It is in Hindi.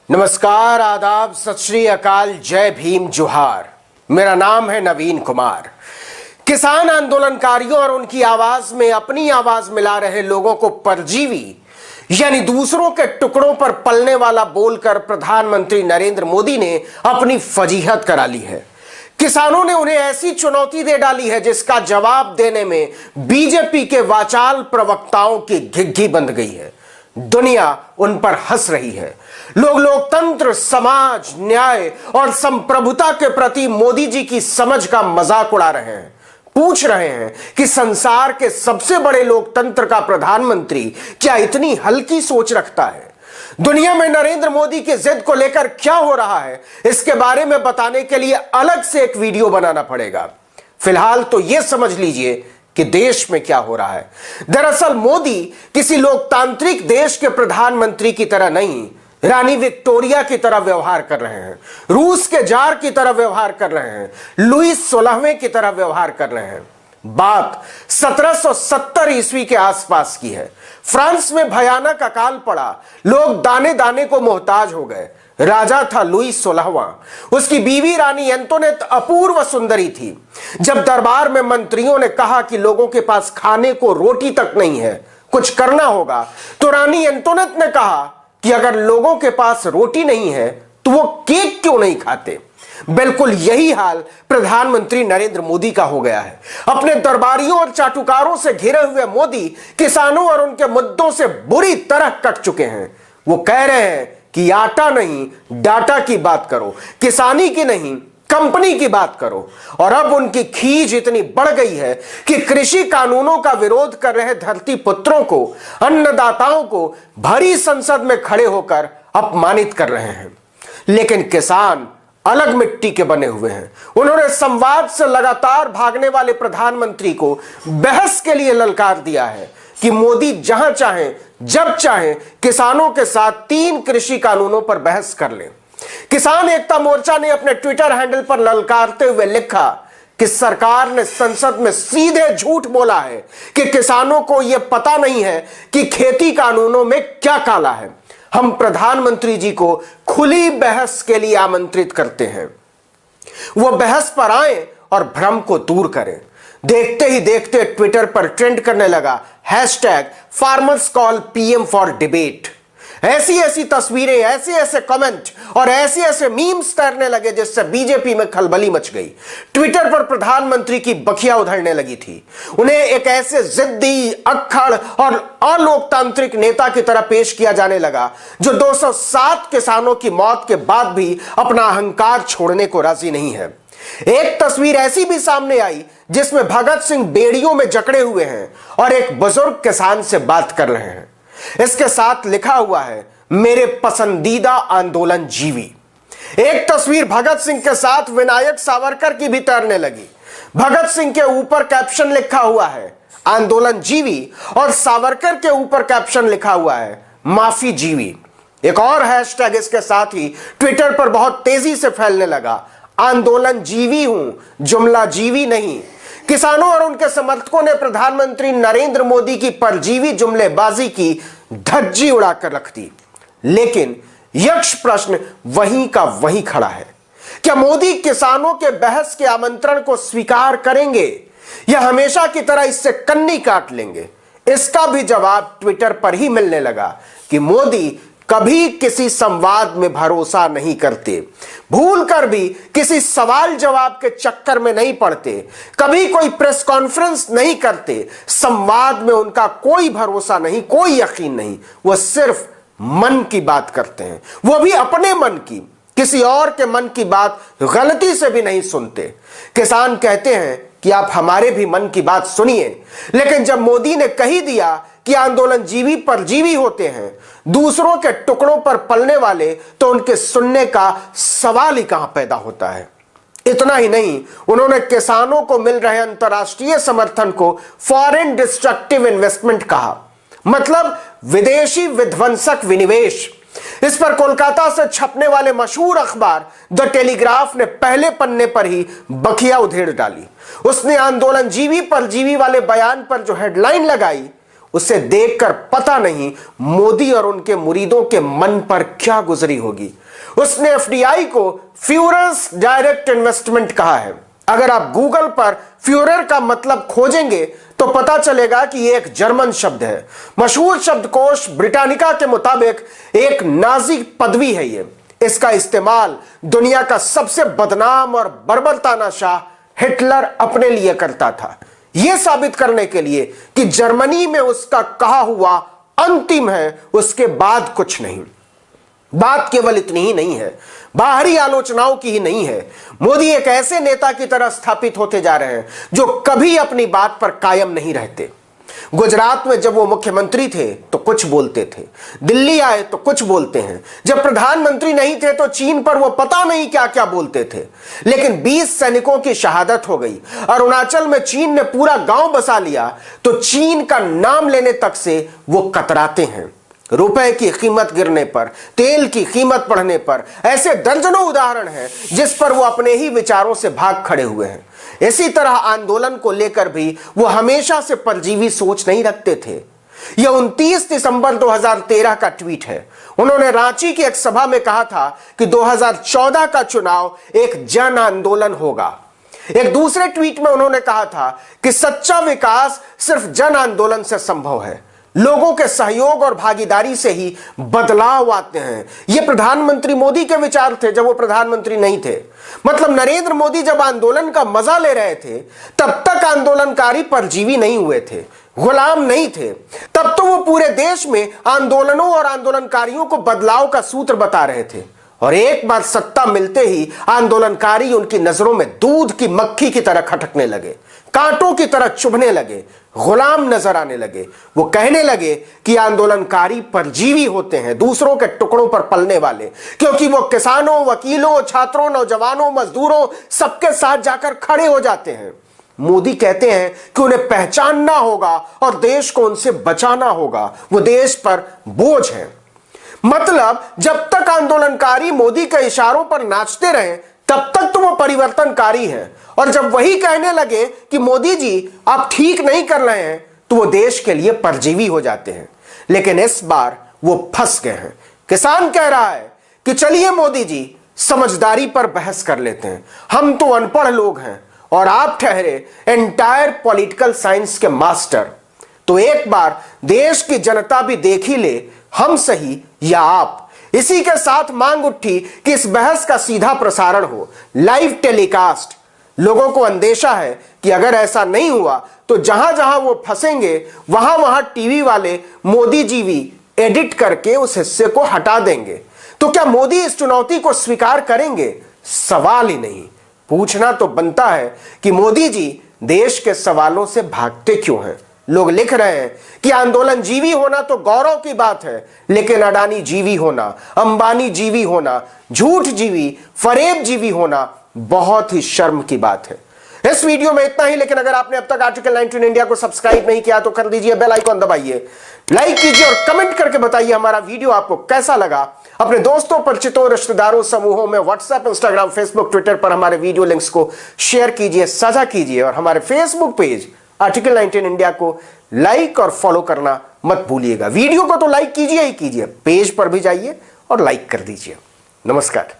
नमस्कार, आदाब, सत श्री अकाल, जय भीम, जोहार। मेरा नाम है नवीन कुमार। किसान आंदोलनकारियों और उनकी आवाज में अपनी आवाज मिला रहे लोगों को परजीवी यानी दूसरों के टुकड़ों पर पलने वाला बोलकर प्रधानमंत्री नरेंद्र मोदी ने अपनी फजीहत करा ली है। किसानों ने उन्हें ऐसी चुनौती दे डाली है जिसका जवाब देने में बीजेपी के वाचाल प्रवक्ताओं की घिघी बंध गई है। दुनिया उन पर हंस रही है। लोग लोकतंत्र, समाज, न्याय और संप्रभुता के प्रति मोदी जी की समझ का मजाक उड़ा रहे हैं। पूछ रहे हैं कि संसार के सबसे बड़े लोकतंत्र का प्रधानमंत्री क्या इतनी हल्की सोच रखता है? दुनिया में नरेंद्र मोदी की जिद को लेकर क्या हो रहा है, इसके बारे में बताने के लिए अलग से एक वीडियो बनाना पड़ेगा। फिलहाल तो यह समझ लीजिए कि देश में क्या हो रहा है। दरअसल मोदी किसी लोकतांत्रिक देश के प्रधानमंत्री की तरह नहीं, रानी विक्टोरिया की तरह व्यवहार कर रहे हैं, रूस के जार की तरह व्यवहार कर रहे हैं, लुईस 16वें की तरह व्यवहार कर रहे हैं। बात 1770 ईस्वी के आसपास की है। फ्रांस में भयानक अकाल पड़ा, लोग दाने दाने को मोहताज हो गए। राजा था लुईस 16वां, उसकी बीवी रानी एंटोनेट अपूर्व सुंदरी थी। जब दरबार में मंत्रियों ने कहा कि लोगों के पास खाने को रोटी तक नहीं है, कुछ करना होगा, तो रानी एंटोनेट ने कहा कि अगर लोगों के पास रोटी नहीं है तो वो केक क्यों नहीं खाते। बिल्कुल यही हाल प्रधानमंत्री नरेंद्र मोदी का हो गया है। अपने दरबारियों और चाटुकारों से घिरे हुए मोदी किसानों और उनके मुद्दों से बुरी तरह कट चुके हैं। वो कह रहे हैं कि आटा नहीं डाटा की बात करो, किसानी की नहीं कंपनी की बात करो। और अब उनकी खीज इतनी बढ़ गई है कि कृषि कानूनों का विरोध कर रहे धरती पुत्रों को, अन्नदाताओं को भरी संसद में खड़े होकर अपमानित कर रहे हैं। लेकिन किसान अलग मिट्टी के बने हुए हैं। उन्होंने संवाद से लगातार भागने वाले प्रधानमंत्री को बहस के लिए ललकार दिया है कि मोदी जहां चाहें जब चाहें किसानों के साथ 3 कृषि कानूनों पर बहस कर लें। किसान एकता मोर्चा ने अपने ट्विटर हैंडल पर ललकारते हुए लिखा कि सरकार ने संसद में सीधे झूठ बोला है कि किसानों को यह पता नहीं है कि खेती कानूनों में क्या काला है। हम प्रधानमंत्री जी को खुली बहस के लिए आमंत्रित करते हैं, वो बहस पर आए और भ्रम को दूर करें। देखते ही देखते ट्विटर पर ट्रेंड करने लगा #farmers call PM for debate. ऐसी ऐसी तस्वीरें, ऐसे ऐसे कमेंट और ऐसे ऐसे मीम्स तैरने लगे जिससे बीजेपी में खलबली मच गई। ट्विटर पर प्रधानमंत्री की बखिया उधड़ने लगी थी। उन्हें एक ऐसे जिद्दी, अक्खड़ और अलोकतांत्रिक नेता की तरह पेश किया जाने लगा जो 207 किसानों की मौत के बाद भी अपना अहंकार छोड़ने को राजी नहीं है। एक तस्वीर ऐसी भी सामने आई जिसमें भगत सिंह बेड़ियों में जकड़े हुए हैं और एक बुजुर्ग किसान से बात कर रहे हैं। इसके साथ लिखा हुआ है, मेरे पसंदीदा आंदोलन जीवी। एक तस्वीर भगत सिंह के साथ विनायक सावरकर की भी तैरने लगी। भगत सिंह के ऊपर कैप्शन लिखा हुआ है आंदोलन जीवी और सावरकर के ऊपर कैप्शन लिखा हुआ है माफी जीवी। एक और हैशटैग इसके साथ ही ट्विटर पर बहुत तेजी से फैलने लगा, आंदोलन जीवी हूं, जुमला जीवी नहीं। किसानों और उनके समर्थकों ने प्रधानमंत्री नरेंद्र मोदी की परजीवी जुमलेबाजी की धज्जी उड़ाकर रख दी। लेकिन यक्ष प्रश्न वहीं का वहीं खड़ा है। क्या मोदी किसानों के बहस के आमंत्रण को स्वीकार करेंगे या हमेशा की तरह इससे कन्नी काट लेंगे? इसका भी जवाब ट्विटर पर ही मिलने लगा कि मोदी कभी किसी संवाद में भरोसा नहीं करते, भूलकर भी किसी सवाल जवाब के चक्कर में नहीं पड़ते, कभी कोई प्रेस कॉन्फ्रेंस नहीं करते, संवाद में उनका कोई भरोसा नहीं, कोई यकीन नहीं। वो सिर्फ मन की बात करते हैं, वो भी अपने मन की, किसी और के मन की बात गलती से भी नहीं सुनते। किसान कहते हैं कि आप हमारे भी मन की बात सुनिए, लेकिन जब मोदी ने कही दिया कि आंदोलन जीवी परजीवी होते हैं, दूसरों के टुकड़ों पर पलने वाले, तो उनके सुनने का सवाल ही कहां पैदा होता है। इतना ही नहीं, उन्होंने किसानों को मिल रहे अंतर्राष्ट्रीय समर्थन को फॉरेन डिस्ट्रक्टिव इन्वेस्टमेंट कहा, मतलब विदेशी विध्वंसक विनिवेश। इस पर कोलकाता से छपने वाले मशहूर अखबार द टेलीग्राफ ने पहले पन्ने पर ही बखिया उधेड़ डाली। उसने आंदोलन जीवी परजीवी वाले बयान पर जो हेडलाइन लगाई उसे देखकर पता नहीं मोदी और उनके मुरीदों के मन पर क्या गुजरी होगी। उसने एफडीआई को फ्यूरर्स डायरेक्ट इन्वेस्टमेंट कहा है। अगर आप गूगल पर फ्यूरर का मतलब खोजेंगे तो पता चलेगा कि यह एक जर्मन शब्द है। मशहूर शब्दकोश ब्रिटानिका के मुताबिक एक नाजी पदवी है ये। इसका इस्तेमाल दुनिया का सबसे बदनाम और बर्बरताना शाह हिटलर अपने लिए करता था, यह साबित करने के लिए कि जर्मनी में उसका कहा हुआ अंतिम है, उसके बाद कुछ नहीं। बात केवल इतनी ही नहीं है, बाहरी आलोचनाओं की ही नहीं है। मोदी एक ऐसे नेता की तरह स्थापित होते जा रहे हैं जो कभी अपनी बात पर कायम नहीं रहते। गुजरात में जब वो मुख्यमंत्री थे तो कुछ बोलते थे, दिल्ली आए तो कुछ बोलते हैं, जब प्रधानमंत्री नहीं थे तो चीन पर वो पता नहीं क्या क्या बोलते थे। लेकिन 20 सैनिकों की शहादत हो गई, अरुणाचल में चीन ने पूरा गांव बसा लिया तो चीन का नाम लेने तक से वो कतराते हैं। रुपए की कीमत गिरने पर, तेल की कीमत बढ़ने पर ऐसे दर्जनों उदाहरण हैं जिस पर वो अपने ही विचारों से भाग खड़े हुए हैं। इसी तरह आंदोलन को लेकर भी वो हमेशा से परजीवी सोच नहीं रखते थे। यह 29 दिसंबर 2013 का ट्वीट है। उन्होंने रांची की एक सभा में कहा था कि 2014 का चुनाव एक जन आंदोलन होगा। एक दूसरे ट्वीट में उन्होंने कहा था कि सच्चा विकास सिर्फ जन आंदोलन से संभव है, लोगों के सहयोग और भागीदारी से ही बदलाव आते हैं। ये प्रधानमंत्री मोदी के विचार थे जब वो प्रधानमंत्री नहीं थे। मतलब नरेंद्र मोदी जब आंदोलन का मजा ले रहे थे तब तक आंदोलनकारी परजीवी नहीं हुए थे, गुलाम नहीं थे। तब तो वो पूरे देश में आंदोलनों और आंदोलनकारियों को बदलाव का सूत्र बता रहे थे। और एक बार सत्ता मिलते ही आंदोलनकारी उनकी नजरों में दूध की मक्खी की तरह खटकने लगे, कांटों की तरह चुभने लगे, गुलाम नजर आने लगे। वो कहने लगे कि आंदोलनकारी परजीवी होते हैं, दूसरों के टुकड़ों पर पलने वाले, क्योंकि वो किसानों, वकीलों, छात्रों, नौजवानों, मजदूरों सबके साथ जाकर खड़े हो जाते हैं। मोदी कहते हैं कि उन्हें पहचानना होगा और देश को उनसे बचाना होगा, वो देश पर बोझ है। मतलब जब तक आंदोलनकारी मोदी के इशारों पर नाचते रहे तब तक तो वो परिवर्तनकारी है, और जब वही कहने लगे कि मोदी जी आप ठीक नहीं कर रहे हैं तो वो देश के लिए परजीवी हो जाते हैं। लेकिन इस बार वो फंस गए हैं। किसान कह रहा है कि चलिए मोदी जी समझदारी पर बहस कर लेते हैं, हम तो अनपढ़ लोग हैं और आप ठहरे एंटायर पॉलिटिकल साइंस के मास्टर। तो एक बार देश की जनता भी देख ही ले, हम सही या आप। इसी के साथ मांग उठी कि इस बहस का सीधा प्रसारण हो, लाइव टेलीकास्ट। लोगों को अंदेशा है कि अगर ऐसा नहीं हुआ तो जहां जहां वो फंसेंगे वहां वहां टीवी वाले मोदी जीवी एडिट करके उस हिस्से को हटा देंगे। तो क्या मोदी इस चुनौती को स्वीकार करेंगे? सवाल ही नहीं। पूछना तो बनता है कि मोदी जी देश के सवालों से भागते क्यों हैं। लोग लिख रहे हैं कि आंदोलन जीवी होना तो गौरव की बात है, लेकिन अडानी जीवी होना, अंबानी जीवी होना, झूठ जीवी, फरेब जीवी होना बहुत ही शर्म की बात है। इस वीडियो में इतना ही, लेकिन अगर आपने अब तक आर्टिकल 19 इंडिया को सब्सक्राइब नहीं किया तो कर दीजिए, बेल आइकॉन दबाइए, लाइक कीजिए और कमेंट करके बताइए हमारा वीडियो आपको कैसा लगा। अपने दोस्तों, परिचितों, रिश्तेदारों, समूहों में व्हाट्सएप, इंस्टाग्राम, फेसबुक, ट्विटर पर हमारे वीडियो लिंक्स को शेयर कीजिए, साझा कीजिए और हमारे फेसबुक पेज आर्टिकल 19 इंडिया को लाइक और फॉलो करना मत भूलिएगा। वीडियो को तो लाइक कीजिए ही कीजिए, पेज पर भी जाइए और लाइक कर दीजिए। नमस्कार।